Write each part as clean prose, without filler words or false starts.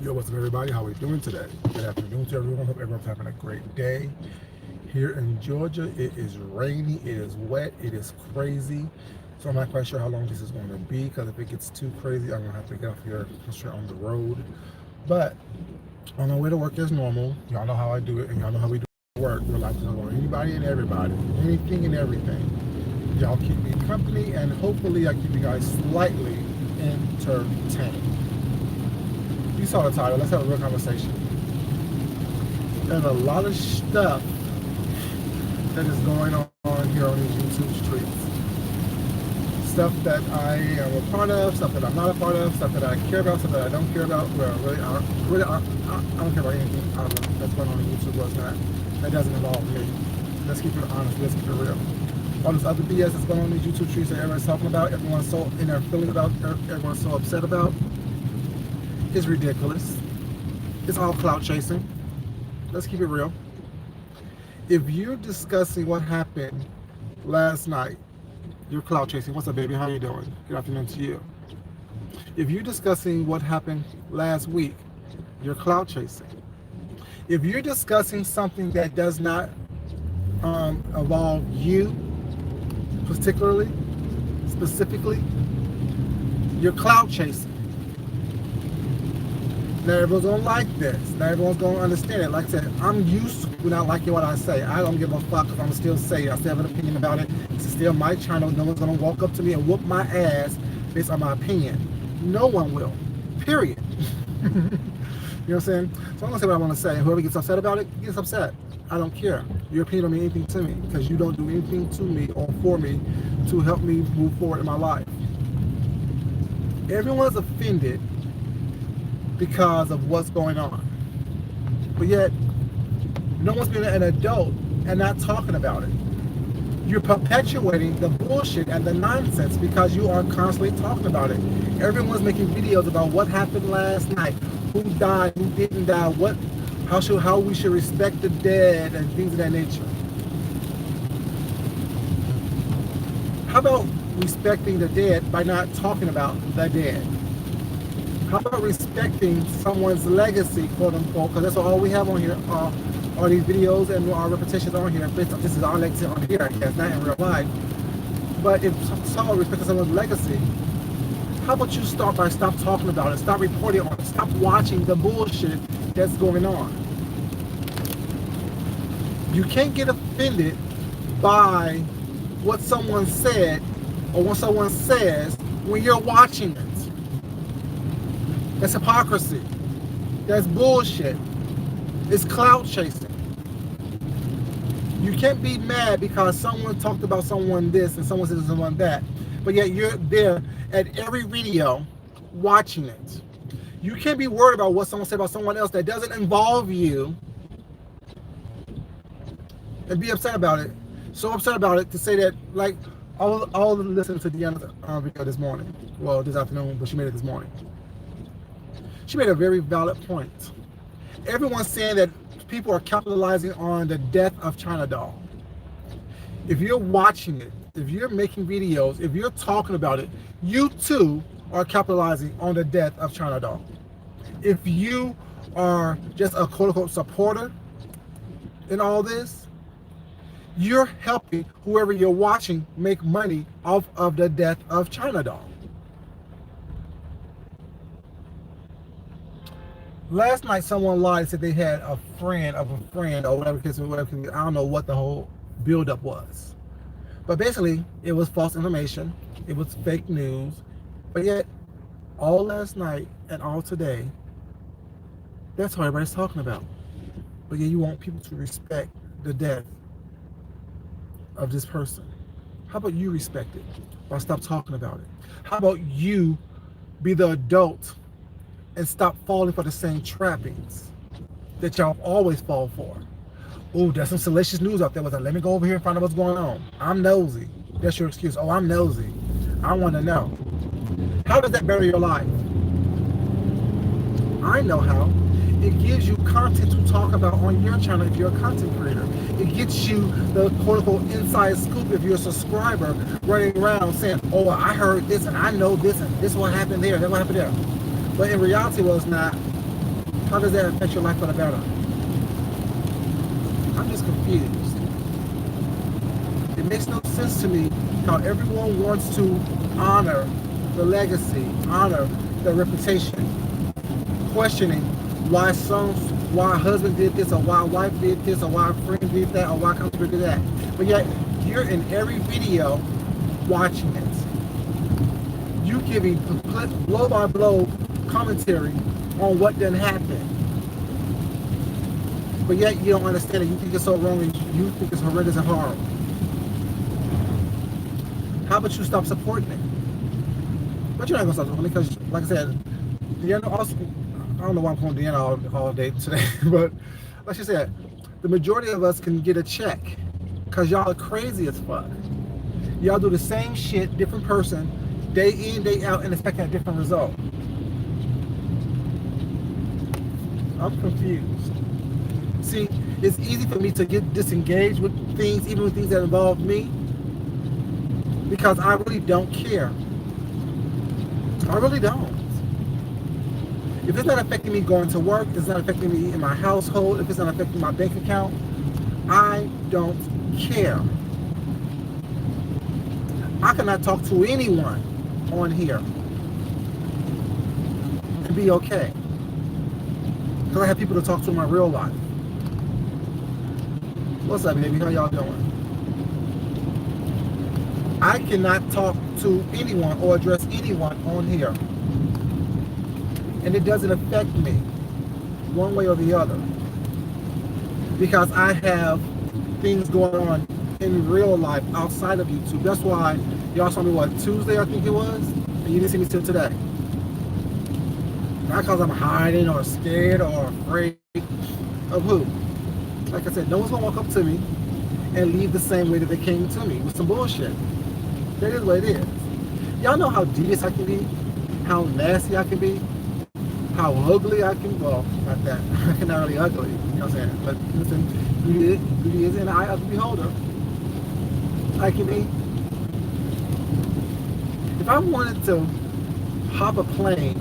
Yo, what's up, everybody? How are we doing today? Good afternoon to everyone. Hope everyone's having a great day. Here in Georgia, it is rainy, it is wet, it is crazy. So I'm not quite sure how long this is going to be because if it gets too crazy, I'm going to have to get off here and straight on the road. But on our way to work as normal, y'all know how I do it and y'all know how we do work. We're like to know anybody and everybody, anything and everything. Y'all keep me company and hopefully I keep you guys slightly entertained. You saw the title. Let's have a real conversation. There's a lot of stuff that is going on here on these YouTube streets. Stuff that I am a part of, stuff that I'm not a part of, stuff that I care about, stuff that I don't care about. Well, I don't care about anything that's going on in YouTube. Was not that doesn't involve me. Let's keep it honest. Let's keep it real. All this other BS that's going on in these YouTube streets that everyone's talking about, everyone's so in their feelings about, everyone's so upset about, is ridiculous. It's all clout chasing. Let's keep it real. If you're discussing what happened last night, you're clout chasing. What's up, baby? How you doing? Good afternoon to you. If you're discussing what happened last week, you're clout chasing. If you're discussing something that does not involve you, specifically, you're clout chasing. Now everyone's gonna like this. Now everyone's gonna understand it. Like I said, I'm used to not liking what I say. I don't give a fuck if I'm still saying it. I still have an opinion about it. It's still my channel. No one's gonna walk up to me and whoop my ass based on my opinion. No one will. Period. You know what I'm saying? So I'm gonna say what I want to say. Whoever gets upset about it, gets upset. I don't care. Your opinion don't mean anything to me because you don't do anything to me or for me to help me move forward in my life. Everyone's offended because of what's going on. But yet, no one's being an adult and not talking about it. You're perpetuating the bullshit and the nonsense because you are constantly talking about it. Everyone's making videos about what happened last night, who died, who didn't die, how we should respect the dead and things of that nature. How about respecting the dead by not talking about the dead? How about respecting someone's legacy, quote unquote, because that's all we have on here, are these videos and our repetitions on here. This is our legacy on here, I guess, not in real life. But if someone respects someone's legacy, how about you stop talking about it, stop reporting on it, stop watching the bullshit that's going on. You can't get offended by what someone said or what someone says when you're watching it. That's hypocrisy. That's bullshit. It's clout chasing. You can't be mad because someone talked about someone this and someone said someone that, but yet you're there at every video watching it. You can't be worried about what someone said about someone else that doesn't involve you and be upset about it. So upset about it to say that, like, all listening to Deanna's video this morning. Well, this afternoon, but she made it this morning. She made a very valid point. Everyone's saying that people are capitalizing on the death of China Doll. If you're watching it, if you're making videos, if you're talking about it, you too are capitalizing on the death of China Doll. If you are just a quote-unquote supporter in all this, you're helping whoever you're watching make money off of the death of China Doll. Last night, someone lied and said they had a friend of a friend or whatever. I don't know what the whole buildup was. But basically, it was false information. It was fake news. But yet, all last night and all today, that's what everybody's talking about. But yet, you want people to respect the death of this person. How about you respect it or stop talking about it? How about you be the adult and stop falling for the same trappings that y'all always fall for? Oh, there's some salacious news out there. Let me go over here and find out what's going on. I'm nosy. That's your excuse. Oh, I'm nosy. I want to know. How does that better your life? I know how. It gives you content to talk about on your channel if you're a content creator. It gets you the quote-unquote inside scoop if you're a subscriber running around saying, oh, I heard this and I know this and this what happened there, that what happened there. But in reality, well, it's not. How does that affect your life for the better? I'm just confused. It makes no sense to me how everyone wants to honor the legacy, honor the reputation, questioning why why a husband did this, or why a wife did this, or why a friend did that, or why a country did that. But yet, you're in every video watching it. You giving blow-by-blow commentary on what didn't happen. But yet, you don't understand it. You think it's so wrong, and you think it's horrendous and horrible. How about you stop supporting it? But you're not going to stop supporting it because, like I said, Deanna also, I don't know why I'm calling Deanna all day today, but like she said, the majority of us can get a check because y'all are crazy as fuck. Y'all do the same shit, different person, day in, day out, and expecting a different result. I'm confused. See, it's easy for me to get disengaged with things, even with things that involve me, because I really don't care. I really don't. If it's not affecting me going to work, if it's not affecting me in my household, if it's not affecting my bank account, I don't care. I cannot talk to anyone on here and be okay. Because I have people to talk to in my real life. What's up, baby? How y'all doing? I cannot talk to anyone or address anyone on here. And it doesn't affect me one way or the other. Because I have things going on in real life outside of YouTube. That's why y'all saw me, what, Tuesday I think it was? And you didn't see me till today. Not because I'm hiding or scared or afraid of who. Like I said, no one's gonna walk up to me and leave the same way that they came to me with some bullshit. That is what it is. Y'all know how devious I can be, how nasty I can be, how ugly I can, well, not that, I'm not really ugly, you know what I'm saying? But listen, beauty is in the eye of the beholder. I can be. If I wanted to hop a plane,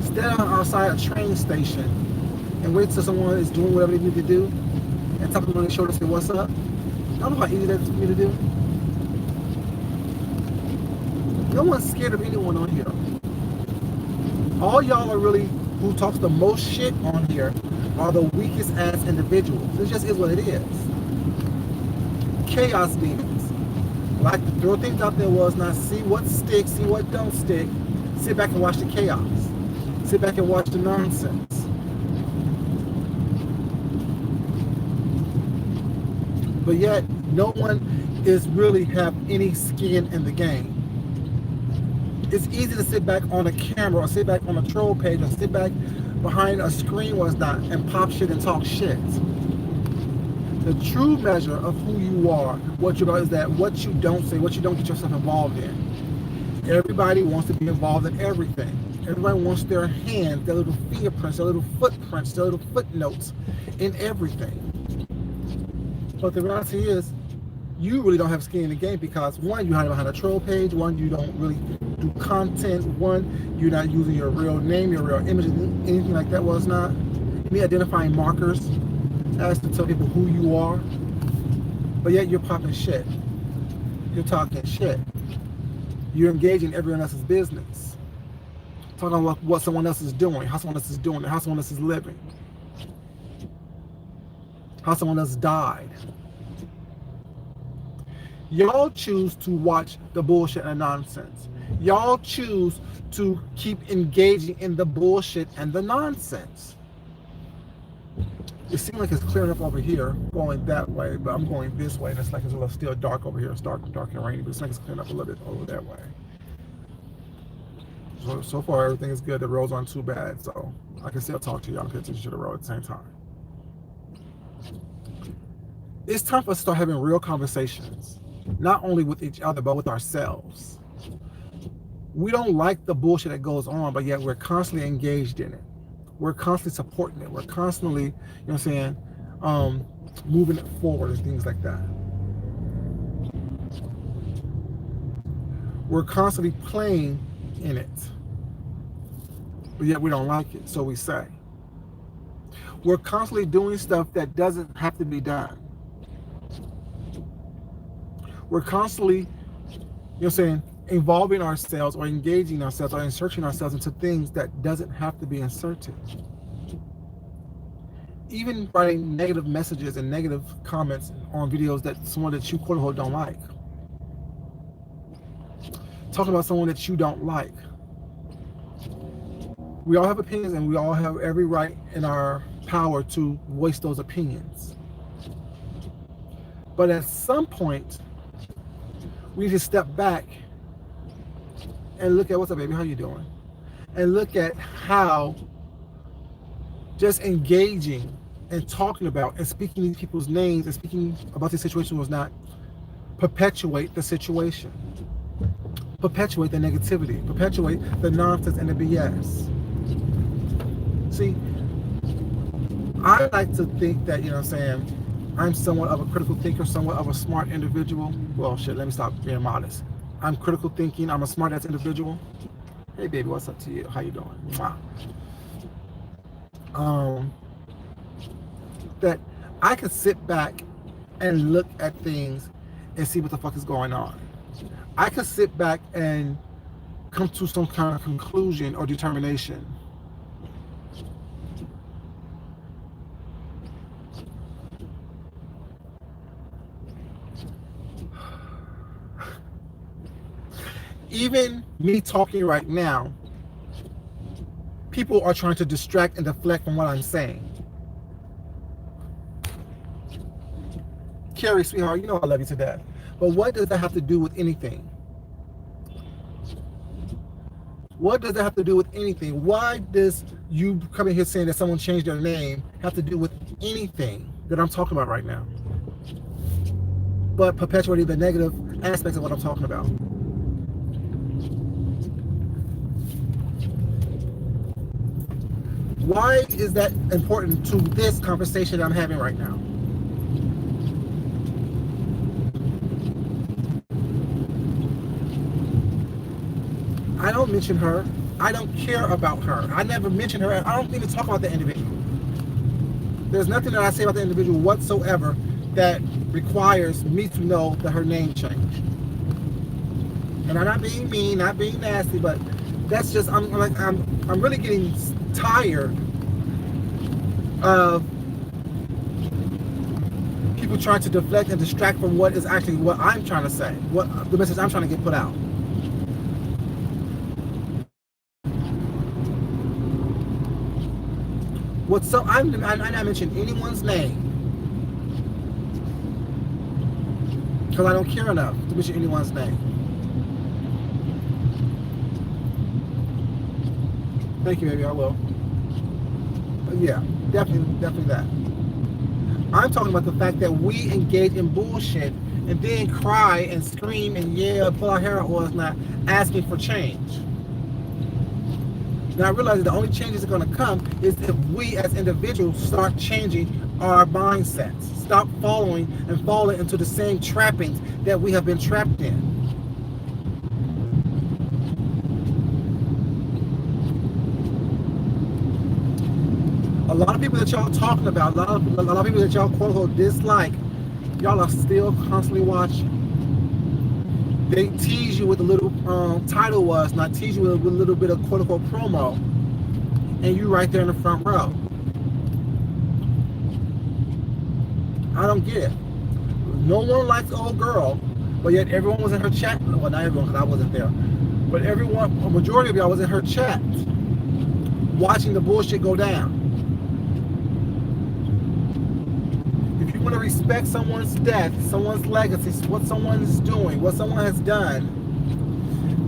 stand outside a train station, and wait till someone is doing whatever they need to do, and tap them on their shoulder and say, what's up? I don't know how easy that is for me to do. No one's scared of anyone on here. All y'all are really, who talks the most shit on here, are the weakest ass individuals. It just is what it is. Chaos demons. Like to throw things out there was not see what sticks, see what don't stick. Sit back and watch the chaos. Sit back and watch the nonsense. But yet, no one is really have any skin in the game. It's easy to sit back on a camera or sit back on a troll page or sit back behind a screen and pop shit and talk shit. The true measure of who you are, what you're about, is that what you don't say, what you don't get yourself involved in. Everybody wants to be involved in everything. Everybody wants their hands, their little fingerprints, their little footprints, their little footnotes in everything. But the reality is, you really don't have skin in the game because, one, you hide behind a troll page, one, you don't really do content, one, you're not using your real name, your real image, anything like that. Well, it's not me identifying markers as to tell people who you are, but yet you're popping shit. You're talking shit. You're engaging everyone else's business. Talking about what someone else is doing, how someone else is doing it, how someone else is living, how someone else died. Y'all choose to watch the bullshit and nonsense. Y'all choose to keep engaging in the bullshit and the nonsense. It seems like it's clearing up over here, going that way, but I'm going this way, and it's like it's a little still dark over here. It's dark and rainy, but it's like it's clearing up a little bit over that way. So far, everything is good. The roads aren't too bad, so I can still talk to y'all and pay attention to the road at the same time. It's time for us to start having real conversations, not only with each other, but with ourselves. We don't like the bullshit that goes on, but yet we're constantly engaged in it. We're constantly supporting it. We're constantly, you know what I'm saying, moving it forward and things like that. We're constantly playing in it, but yet we don't like it, so we say. We're constantly doing stuff that doesn't have to be done. We're constantly, you know what I'm saying, involving ourselves or engaging ourselves or inserting ourselves into things that doesn't have to be inserted. Even writing negative messages and negative comments on videos that someone that you quote unquote don't like. Talking about someone that you don't like. We all have opinions and we all have every right in our power to voice those opinions. But at some point, we need to step back and look at, what's up, baby, how you doing? And look at how just engaging and talking about and speaking these people's names and speaking about the situation was not perpetuate the situation, perpetuate the negativity, perpetuate the nonsense and the BS. See, I like to think that, you know what I'm saying, I'm somewhat of a critical thinker, somewhat of a smart individual. Well, shit, let me stop being modest. I'm critical thinking, I'm a smart ass individual. Hey baby, what's up to you? How you doing? Mwah. That I could sit back and look at things and see what the fuck is going on. I could sit back and come to some kind of conclusion or determination. Even me talking right now, people are trying to distract and deflect from what I'm saying. Carrie, sweetheart, you know I love you to death. But what does that have to do with anything? What does that have to do with anything? Why does you coming here saying that someone changed their name have to do with anything that I'm talking about right now? But perpetuating the negative aspects of what I'm talking about. Why is that important to this conversation that I'm having right now? I don't mention her. I don't care about her. I never mention her. I don't even talk about the individual. There's nothing that I say about the individual whatsoever that requires me to know that her name changed. And I'm not being mean, not being nasty, but that's just, I'm really getting tired of people trying to deflect and distract from what is actually what I'm trying to say, what the message I'm trying to get put out. I'm not mentioning anyone's name because I don't care enough to mention anyone's name. Thank you, baby. I will. But yeah, definitely that. I'm talking about the fact that we engage in bullshit and then cry and scream and yell, pull our hair out, or not asking for change. Now I realize that the only changes that are going to come is if we as individuals start changing our mindsets, stop following and falling into the same trappings that we have been trapped in. A lot of people that y'all talking about, a lot of people that y'all quote unquote dislike, y'all are still constantly watching. They tease you with a little title was, not tease you with a little bit of quote unquote promo, and you right there in the front row. I don't get it. No one likes old girl, but yet everyone was in her chat. Well, not everyone, because I wasn't there, but everyone, a majority of y'all was in her chat, watching the bullshit go down. If you want to respect someone's death, someone's legacy, what someone is doing, what someone has done,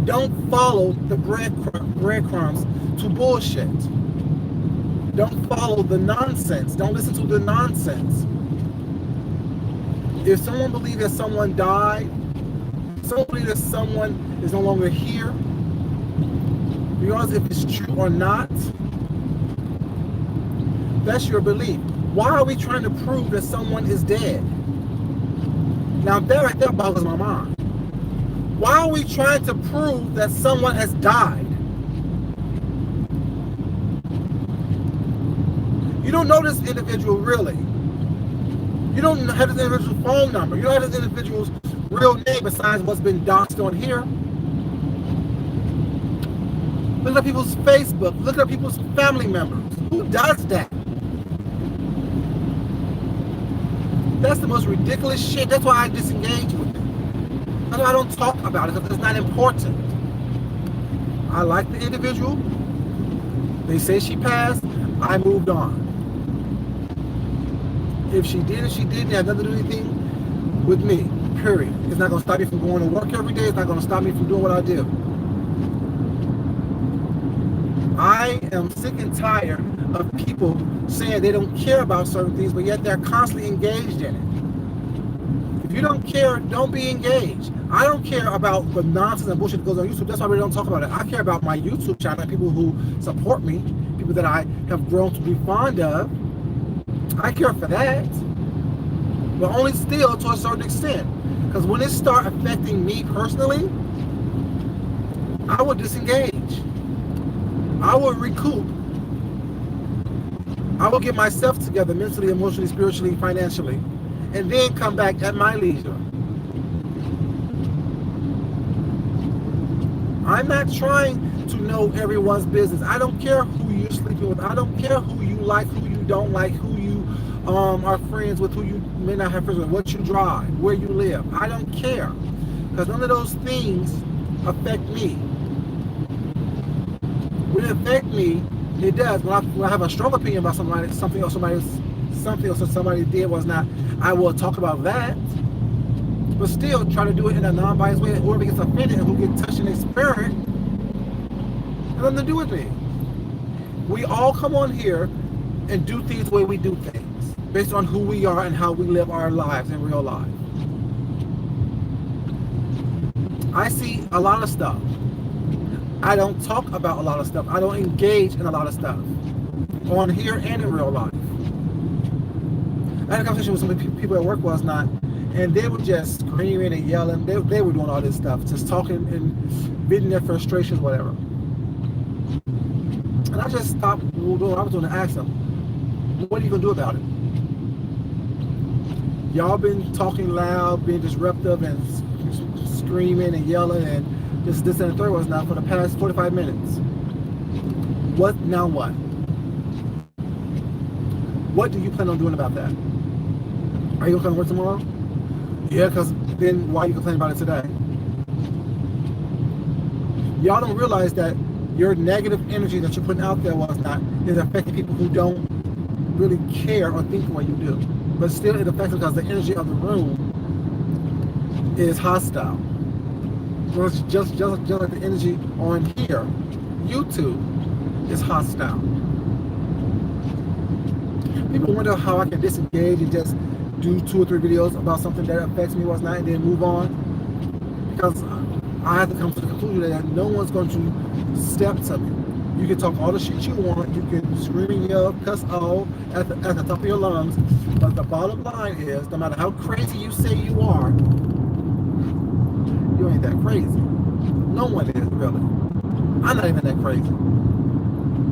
don't follow the breadcrumbs to bullshit. Don't follow the nonsense. Don't listen to the nonsense. If someone believes that someone died, someone believes that someone is no longer here, regardless if it's true or not, that's your belief. Why are we trying to prove that someone is dead? Now that right there boggles my mind. Why are we trying to prove that someone has died? You don't know this individual really. You don't have this individual's phone number. You don't have this individual's real name besides what's been doxed on here. Look at people's Facebook. Look at people's family members. Who does that? That's the most ridiculous shit. That's why I disengage with it. That's why I don't talk about it, because it's not important. I like the individual. They say she passed. I moved on. If she did, it had nothing to do anything with me. Period. It's not going to stop me from going to work every day. It's not going to stop me from doing what I do. I am sick and tired of people saying they don't care about certain things, but yet they're constantly engaged in it. If you don't care, don't be engaged. I don't care about the nonsense and bullshit that goes on YouTube. That's why we don't talk about it. I care about my YouTube channel and people who support me, people that I have grown to be fond of. I care for that, but only still to a certain extent. Because when it starts affecting me personally, I will disengage. I will recoup. I will get myself together mentally, emotionally, spiritually, financially, and then come back at my leisure. I'm not trying to know everyone's business. I don't care who you're sleeping with. I don't care who you like, who you don't like, who you are friends with, who you may not have friends with, what you drive, where you live. I don't care, because none of those things affect me. When it affects me, it does. When I have a strong opinion about somebody, something else somebody did was not, I will talk about that. But still try to do it in a non-biased way. Whoever gets offended and who gets touched in their spirit, has nothing to do with me. We all come on here and do things the way we do things, based on who we are and how we live our lives in real life. I see a lot of stuff. I don't talk about a lot of stuff. I don't engage in a lot of stuff on here and in real life. I had a conversation with some people at work last night, and they were just screaming and yelling. They were doing all this stuff, just talking and venting their frustrations, whatever. And I just stopped doing what I was doing and asked them, what are you going to do about it? Y'all been talking loud, being disruptive and screaming and yelling and this and the third was now for the past 45 minutes. What now what? What do you plan on doing about that? Are you going to come to work tomorrow? Yeah, because then why are you complaining about it today? Y'all don't realize that your negative energy that you're putting out there is affecting people who don't really care or think the way you do. But still it affects them because the energy of the room is hostile. Well, it's just like the energy on here, YouTube, is hostile. People wonder how I can disengage and just do 2 or 3 videos about something that affects me what's not, and then move on. Because I have to come to the conclusion that no one's going to step to me. You can talk all the shit you want, you can scream and yell, cuss all at the top of your lungs, but the bottom line is, no matter how crazy you say you are, you ain't that crazy. No one is, really. I'm not even that crazy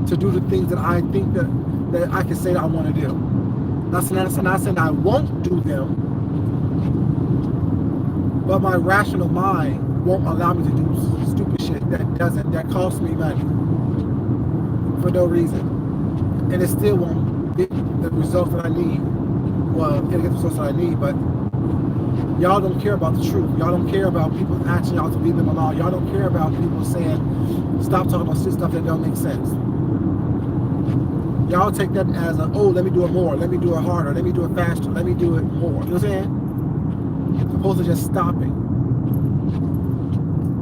to do the things that I think that I can say that I want to do. Not saying I won't do them, but my rational mind won't allow me to do stupid shit that costs me money for no reason, and it still won't get the results that I need. Well, it'll get the results that I need, but y'all don't care about the truth. Y'all don't care about people asking y'all to leave them alone. Y'all don't care about people saying, stop talking about stuff that don't make sense. Y'all take that as let me do it more, let me do it harder, let me do it faster, let me do it more. You know what I'm saying? As opposed to just stopping,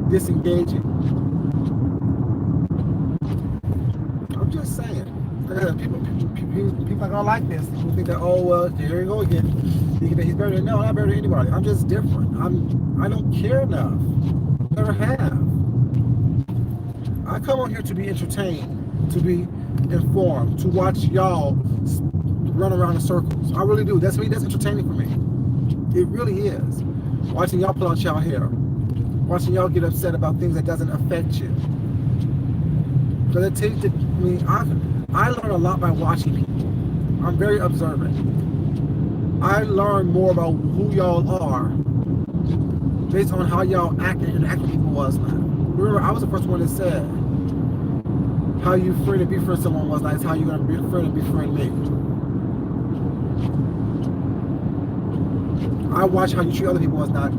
disengaging. I'm just saying. People are gonna like this. People think that, oh well, here you go again. Thinking that he's better than, no, I'm not better than anybody. I'm just different. I don't care enough. Never have. I come on here to be entertained, to be informed, to watch y'all run around in circles. I really do. That's entertaining for me. It really is. Watching y'all pull out y'all hair. Watching y'all get upset about things that doesn't affect you. Because I learn a lot by watching people. I'm very observant. I learn more about who y'all are based on how y'all act and interact with people last night. Remember, I was the first one that said, how you friend and befriend someone was nice, how you gonna be friend and befriend me. I watch how you treat other people was not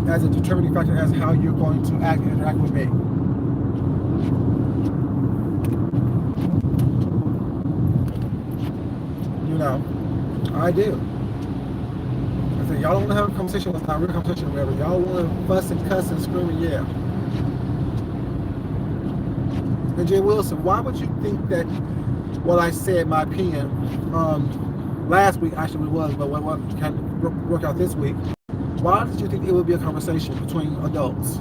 as a determining factor as how you're going to act and interact with me. You know, I do. I said, y'all don't want to have a conversation, it's not a real conversation or whatever. Y'all want to fuss and cuss and scream and yell. And Jay Wilson, why would you think that what I said, my opinion, last week actually it was, but what kind of work out this week, why did you think it would be a conversation between adults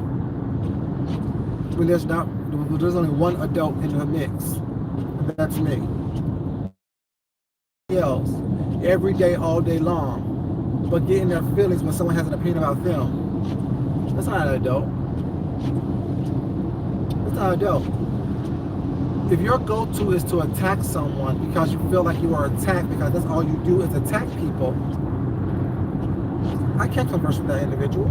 when there's only one adult in the mix, and that's me? Else every day, all day long, but getting their feelings when someone has an opinion about them. That's not an adult. That's not an adult. If your go-to is to attack someone because you feel like you are attacked because that's all you do is attack people, I can't converse with that individual.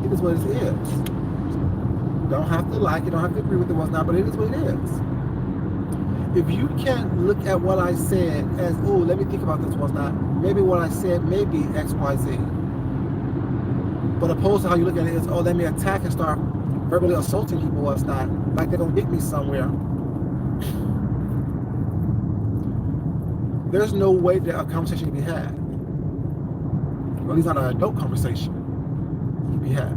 It is what it is. You don't have to like it, don't have to agree with it, what's not, but it is what it is. If you can't look at what I said as, oh, let me think about this, what's not, maybe what I said may be X, Y, Z. But opposed to how you look at it is, oh, let me attack and start verbally assaulting people, what's not, like they're gonna get me somewhere. There's no way that a conversation can be had. Or at least not an adult conversation can be had.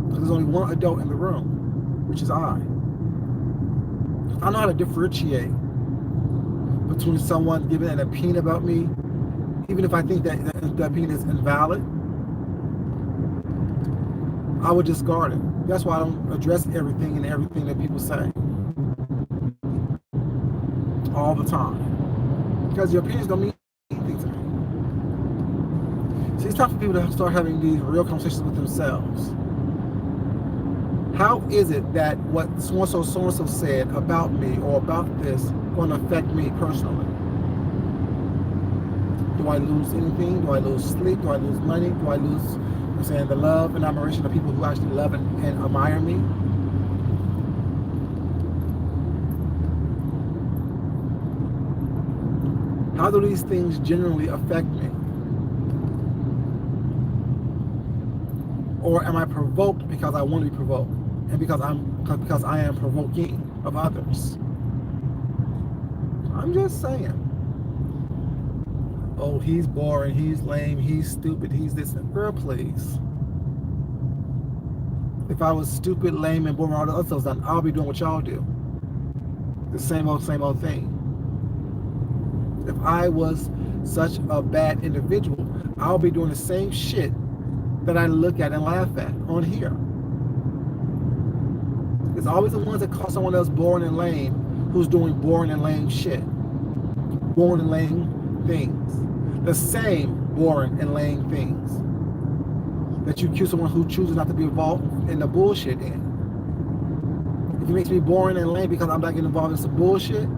Because there's only one adult in the room, which is I. I know how to differentiate between someone giving an opinion about me, even if I think that the opinion is invalid. I would discard it. That's why I don't address everything and everything that people say all the time. Because your opinions don't mean anything to me. See, it's time for people to start having these real conversations with themselves. How is it that what so-and-so said about me or about this going to affect me personally? Do I lose anything? Do I lose sleep? Do I lose money? Do I lose, the love and admiration of people who actually love and admire me? How do these things generally affect me? Or am I provoked because I want to be provoked? And because I am provoking of others? I'm just saying. Oh, he's boring, he's lame, he's stupid, he's this. Girl, please. If I was stupid, lame, and boring, all the other stuff done, I'll be doing what y'all do. The same old thing. If I was such a bad individual, I'll be doing the same shit that I look at and laugh at on here. It's always the ones that call someone else boring and lame who's doing boring and lame shit. Boring and lame things. The same boring and lame things that you accuse someone who chooses not to be involved in the bullshit in. If it makes me boring and lame because I'm not getting involved in some bullshit,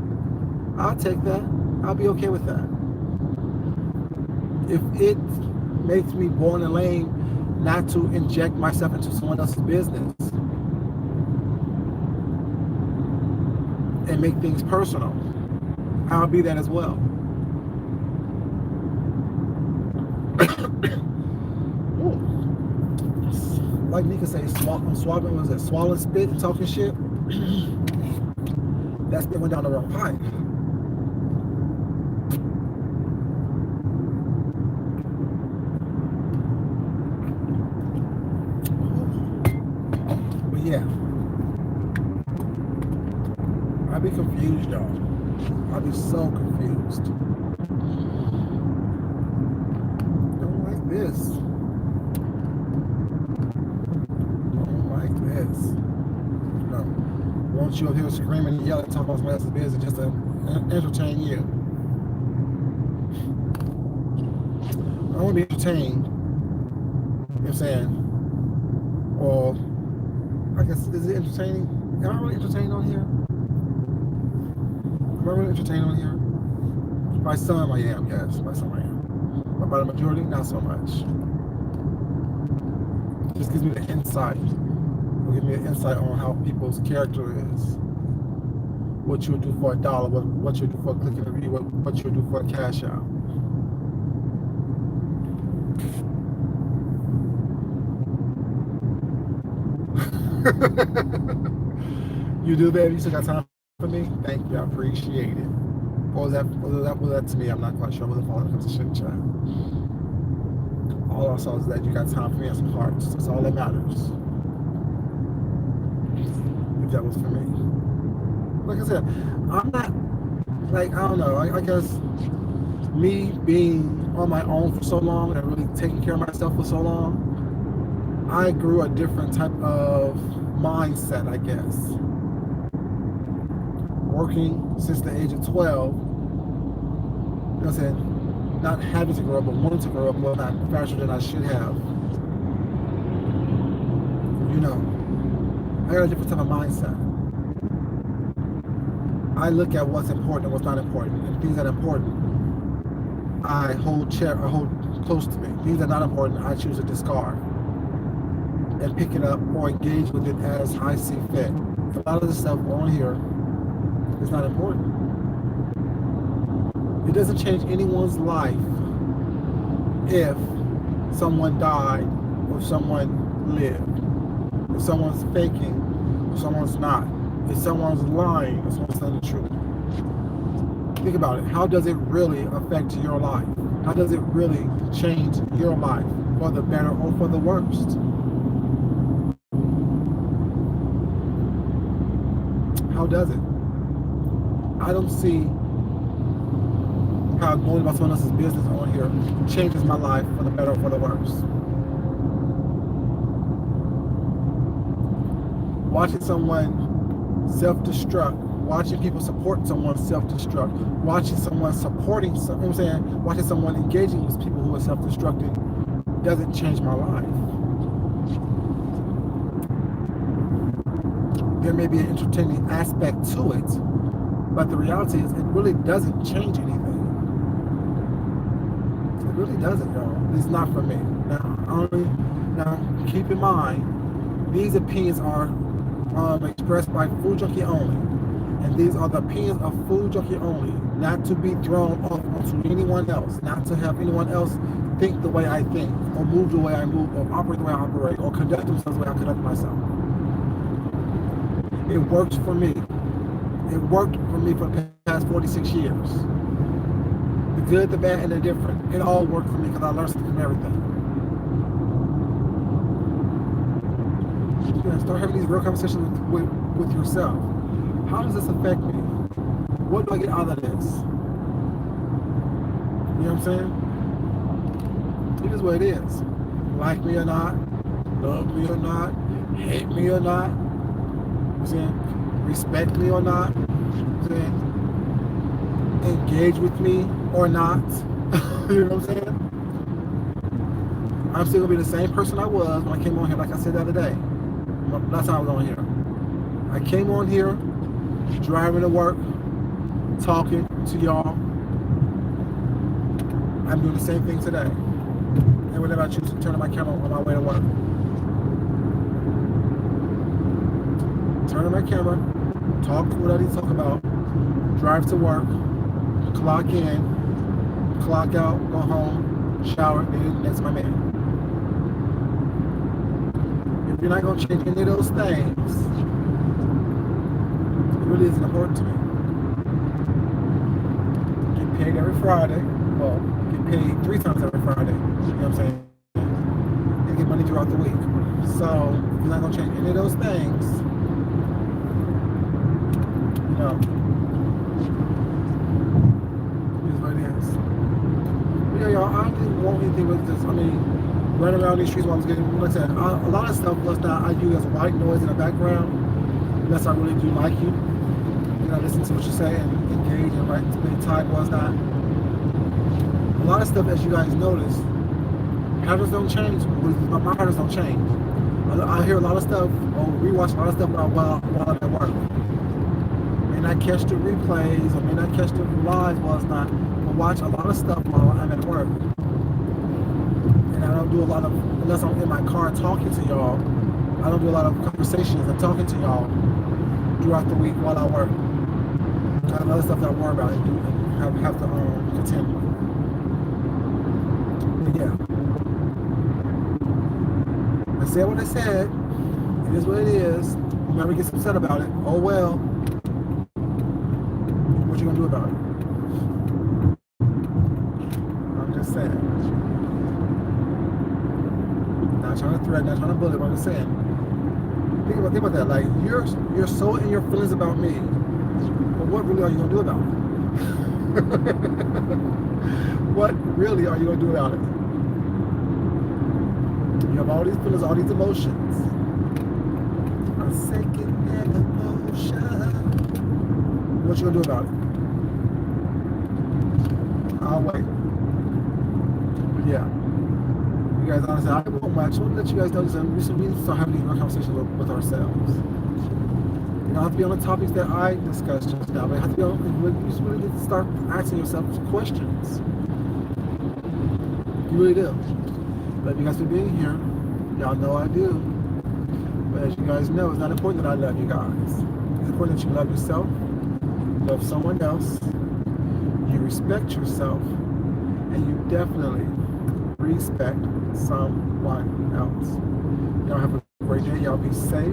I'll take that. I'll be okay with that. If it makes me boring and lame not to inject myself into someone else's business and make things personal, I'll be that as well. Like Nika say, I'm swallowing, was it swallowing spit and talking shit? That spit went down the wrong pipe. But yeah, I'd be confused, y'all. I'd be so confused. Don't like this. No. Want you up here screaming and yelling, talking about somebody else's business just to entertain you. I want to be entertained. You know what I'm saying? Well, I guess, is it entertaining? Am I really entertained on here? I really entertaining on here? By some I am, yes. By some I am. But by the majority, not so much. It just gives me the insight. It'll give me an insight on how people's character is. What you would do for $1, what you would do for a click in the video, what you would do for a cash out. You do, baby? You still got time for me? Thank you, I appreciate it. What was that to me? I'm not quite sure. I wasn't following the conversation chat. All I saw is that you got time for me and some hearts. That's all that matters. If that was for me. Like I said, I'm not, like, I don't know, I guess me being on my own for so long and really taking care of myself for so long, I grew a different type of mindset, I guess. Working since the age of 12, you know what I'm saying, not having to grow up, but wanting to grow up a little not faster than I should have. You know, I got a different type of mindset. I look at what's important and what's not important, and things that are important, I hold close to me. Things that are not important, I choose to discard and pick it up or engage with it as I see fit. A lot of the stuff on here is not important. It doesn't change anyone's life if someone died or if someone lived, if someone's faking, if someone's not, if someone's lying, if someone's telling the truth. Think about it. How does it really affect your life? How does it really change your life for the better or for the worst? How does it? I don't see how going about someone else's business on here changes my life for the better or for the worse. Watching someone self-destruct, watching people support someone self-destruct, watching someone supporting, you know what I'm saying, watching someone engaging with people who are self-destructing doesn't change my life. There may be an entertaining aspect to it, but the reality is it really doesn't change anything. It really doesn't, y'all. It's not for me. Now, keep in mind, these opinions are expressed by Food Junkie only. And these are the opinions of Food Junkie only, not to be thrown off onto anyone else, not to have anyone else think the way I think, or move the way I move, or operate the way I operate, or conduct themselves the way I conduct myself. It works for me. It worked for me for the past 46 years. The good, the bad, and the different. It all worked for me because I learned something from everything. Yeah, start having these real conversations with yourself. How does this affect me? What do I get out of this? You know what I'm saying? It is what it is. Like me or not, love me or not, hate me or not, you know what I'm saying? Respect me or not, you know what I'm saying? Engage with me or not, you know what I'm saying? I'm still gonna be the same person I was when I came on here, like I said the other day. Last time I was on here. I came on here, driving to work, talking to y'all. I'm doing the same thing today. And whenever I choose to turn on my camera on my way to work. Turn on my camera, talk what I need to talk about, drive to work, clock in, clock out, go home, shower, and that's my man. If you're not going to change any of those things, it really isn't important to me. Get paid every Friday. Well, get paid 3 times every Friday. You know what I'm saying? And get money throughout the week. So, if you're not going to change any of those things, you know, it is what it is. But yeah, y'all, I didn't want anything with this. I mean, running around these streets while I was getting, like I said, a lot of stuff was that I use as white noise in the background, unless I really do like you. You know, listen to what you say and engage and right spend time was that. A lot of stuff, as you guys notice, patterns don't change. My patterns don't change. I hear a lot of stuff, or rewatch a lot of stuff while I'm at work. may not catch the replays, or may not catch the lives while it's not, but watch a lot of stuff while I'm at work. And I don't do a lot of, unless I'm in my car talking to y'all, I don't do a lot of conversations and talking to y'all throughout the week while I work. I have other stuff that I worry about and do and have to contend with. But yeah. I said what I said. It is what it is. Whoever gets upset about it, oh well. What you gonna do about it? I'm just saying. Not trying to threaten, not trying to bully, but I'm just saying. Think about that. Like you're so in your feelings about me, but what really are you gonna do about it? What really are you gonna do about it? You have all these feelings, all these emotions. A second emotion. What you gonna do about it? I'll wait. But yeah. You guys, honestly, I won't much. I want to let you guys know that we need to start having these conversations with ourselves. You don't have to be on the topics that I discussed just now, but you have to be on, you just really need to start asking yourself questions. You really do. Love you guys for being here. Y'all know I do. But as you guys know, it's not important that I love you guys. It's important that you love yourself, love someone else, you respect yourself, and you definitely respect someone else. Y'all have a great day. Y'all be safe. You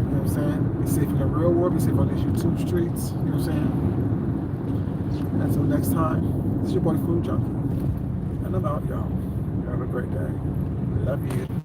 know what I'm saying? Be safe in the real world. Be safe on these YouTube streets. You know what I'm saying? And until next time, this is your boy Food Junkie. And I'm out, y'all. Have a great day. Love you.